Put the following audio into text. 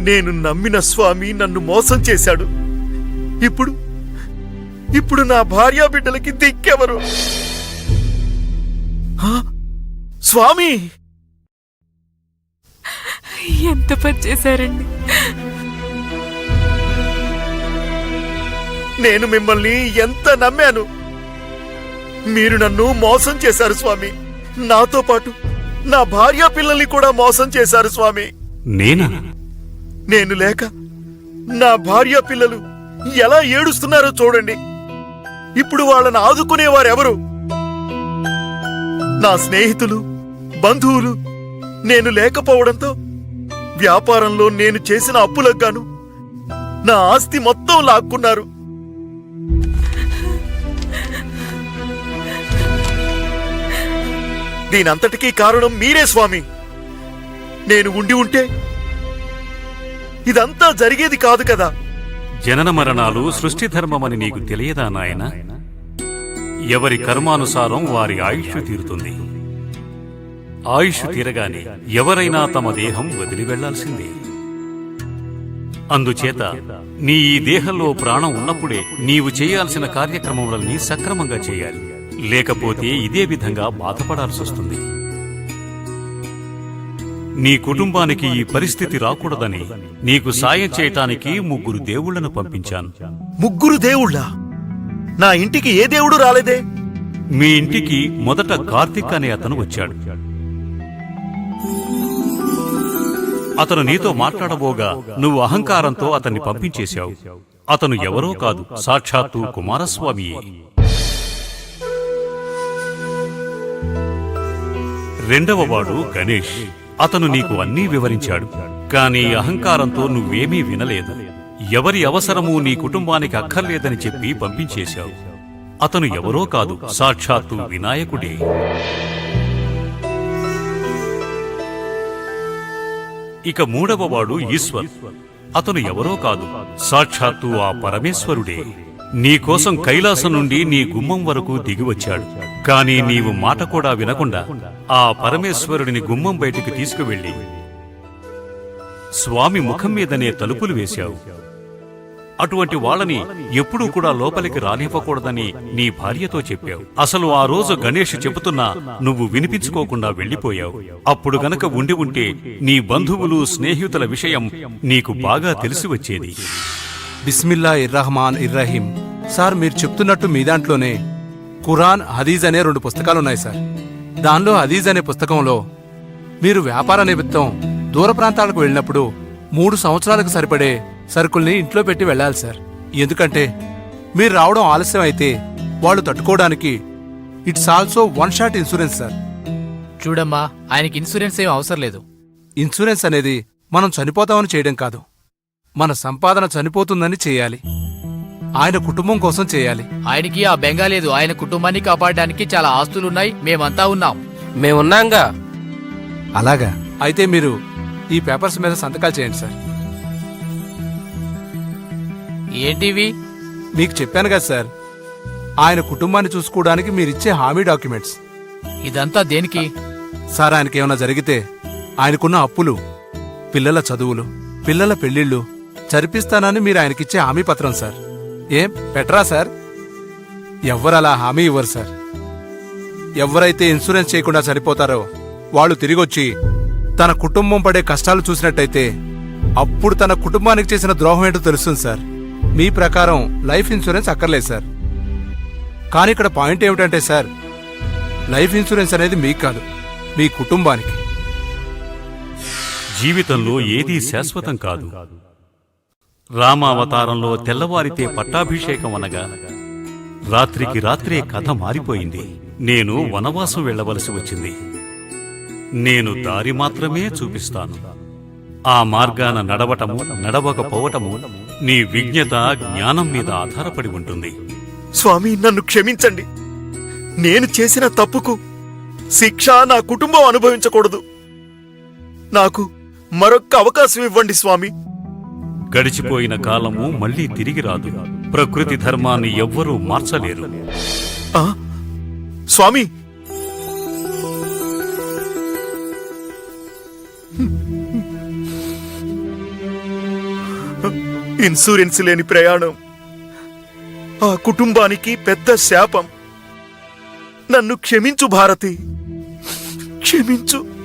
నేను నమ్మిన స్వామి నన్ను మోసం చేశాడు. ఇప్పుడు నా భార్యా బిడ్డలకి దిక్కెవరు? స్వామి, ఎంత పని చేశారండి. నేను మిమ్మల్ని ఎంత నమ్మాను. మీరు నన్ను మోసం చేశారు స్వామి. నాతో పాటు నా భార్యా పిల్లల్ని కూడా మోసం చేశారు స్వామి. నేను లేక నా భార్యా పిల్లలు ఎలా ఏడుస్తున్నారో చూడండి. ఇప్పుడు వాళ్ళని ఆదుకునేవారెవరు? నా స్నేహితులు, బంధువులు నేను లేకపోవడంతో వ్యాపారంలో నేను చేసిన అప్పులకు గాను నా ఆస్తి మొత్తం లాక్కున్నారు. దీనంతటికీ కారణం మీరే స్వామి. నేను ఉండి ఉంటే ఇదంతా జరిగేది కాదు కదా. జనన మరణాలు సృష్టి ధర్మమని నీకు తెలియదా నాయనా? ఎవరి కర్మానుసారం వారి ఆయుష్ తీరుతుంది. ఆయుష్ తీరగానే ఎవరైనా తమ దేహం వదిలి వెళ్లాల్సిందే. అందుచేత నీ ఈ దేహంలో ప్రాణం ఉన్నప్పుడే నీవు చేయాల్సిన కార్యక్రమములన్నీ సక్రమంగా చేయాలి. లేకపోతే ఇదే విధంగా బాధపడాల్సొస్తుంది. నీ కుటుంబానికి ఈ పరిస్థితి రాకూడదని నీకు సాయం చేయటానికి 3 దేవుళ్లను పంపించాను. 3 దేవుళ్ళా? నా ఇంటికి ఏ దేవుడు రాలేదే? మీ ఇంటికి మొదట కార్తిక్ అనే అతను వచ్చాడు. అతను నీతో మాట్లాడబోగా నువ్వు అహంకారంతో అతన్ని పంపించేశావు. అతను ఎవరో కాదు, సాక్షాత్తు కుమారస్వామియే. రెండవవాడు గణేష్. అతను నీకు అన్నీ వివరించాడు. కాని అహంకారంతో నువ్వేమీ వినలేదు. ఎవరి అవసరమూ నీ కుటుంబానికి అక్కర్లేదని చెప్పి పంపించేశావు. అతను ఎవరో కాదు, సాక్షాత్తు వినాయకుడే. ఇక మూడవవాడు ఈశ్వర్. అతను ఎవరో కాదు, సాక్షాత్తు ఆ పరమేశ్వరుడే. నీకోసం కైలాసం నుండి నీ గుమ్మం వరకు దిగివచ్చాడు. కాని నీవు మాట కూడా వినకుండా ఆ పరమేశ్వరుడిని గుమ్మం బయటికి తీసుకువెళ్ళి స్వామి ముఖం మీదనే తలుపులు వేశావు. అటువంటి వాళ్ళని ఎప్పుడూ కూడా లోపలికి రానివ్వకూడదని నీ భార్యతో చెప్పావు. అసలు ఆ రోజు గణేష్ చెబుతున్నా నువ్వు వినిపించుకోకుండా వెళ్లిపోయావు. అప్పుడు గనక ఉండి ఉంటే నీ బంధువులు, స్నేహితుల విషయం నీకు బాగా తెలిసి వచ్చేది. బిస్మిల్లాహిర్రహమానిర్రహీం. సార్, మీరు చెప్తున్నట్టు మీ దాంట్లోనే ఖురాన్, హదీజ్ అనే 2 పుస్తకాలున్నాయి సార్. దానిలో హదీజ్ అనే పుస్తకంలో మీరు వ్యాపార నిమిత్తం దూర ప్రాంతాలకు వెళ్ళినప్పుడు 3 సంవత్సరాలకు సరిపడే సరుకుల్ని ఇంట్లో పెట్టి వెళ్ళాలి సార్. ఎందుకంటే మీరు రావడం ఆలస్యం అయితే వాళ్ళు తట్టుకోవడానికి it's also 1 shot insurance sir. చూడమ్మా, ఆయనకి ఇన్సూరెన్స్ ఏం అవసరం లేదు. ఇన్సూరెన్స్ అనేది మనం చనిపోతామని చేయడం కాదు, మన సంపాదన చనిపోతుందని చేయాలి. ఆయన కుటుంబం కోసం చేయాలి. ఆయనకి ఆ బెంగా లేదు. ఆయన కుటుంబాన్ని కాపాడడానికి చాలా ఆస్తులున్నాయి. మేమంతా ఉన్నాం. మేమున్నాంగా. అలాగా అయితే మీరు ఈ పేపర్స్ మీద సంతకాలు చేయండి సార్. ఏంటివి? మీకు చెప్పాను కదా సార్, ఆయన కుటుంబాన్ని చూసుకోవడానికి మీరిచ్చే హామీ డాక్యుమెంట్స్. ఇదంతా దేనికి? సార్, ఆయనకేమైనా జరిగితే ఆయనకున్న అప్పులు, పిల్లల చదువులు, పిల్లల పెళ్లిళ్లు జరిపిస్తానని మీరు ఆయనకిచ్చే హామీ పత్రం సార్. ఏం పెట్టరా సార్? ఎవ్వరలా హామీ ఇవ్వరు సార్. ఎవరైతే ఇన్సూరెన్స్ చేయకుండా చనిపోతారో వాళ్ళు తిరిగొచ్చి తన కుటుంబం పడే కష్టాలు చూసినట్టయితే అప్పుడు తన కుటుంబానికి చేసిన ద్రోహం ఏంటో తెలుస్తుంది సార్. మీ ప్రకారం లైఫ్ ఇన్సూరెన్స్ అక్కర్లేదు సార్. కానీ ఇక్కడ పాయింట్ ఏమిటంటే సార్, లైఫ్ ఇన్సూరెన్స్ అనేది మీకు కాదు, మీ కుటుంబానికి. జీవితంలో ఏదీ శాశ్వతం కాదు. రామావతారంలో తెల్లవారితే పట్టాభిషేకం అనగా రాత్రికి రాత్రే కథ మారిపోయింది. నేను వనవాసం వెళ్లవలసి వచ్చింది. నేను దారి మాత్రమే చూపిస్తాను. ఆ మార్గాన నడవటము, నడవకపోవటము నీ విజ్ఞత, జ్ఞానం మీద ఆధారపడి ఉంటుంది. స్వామి, నన్ను క్షమించండి. నేను చేసిన తప్పుకు శిక్ష నా కుటుంబం అనుభవించకూడదు. నాకు మరొక్క అవకాశం ఇవ్వండి స్వామి. గడిచిపోయిన కాలము మళ్లీ తిరిగి రాదు. ప్రకృతి ధర్మాన్ని ఎవ్వరూ మార్చలేరు. స్వామి, ఇన్సూరెన్స్ లేని ప్రయాణం ఆ కుటుంబానికి పెద్ద శాపం. నన్ను క్షమించు భారతి, క్షమించు.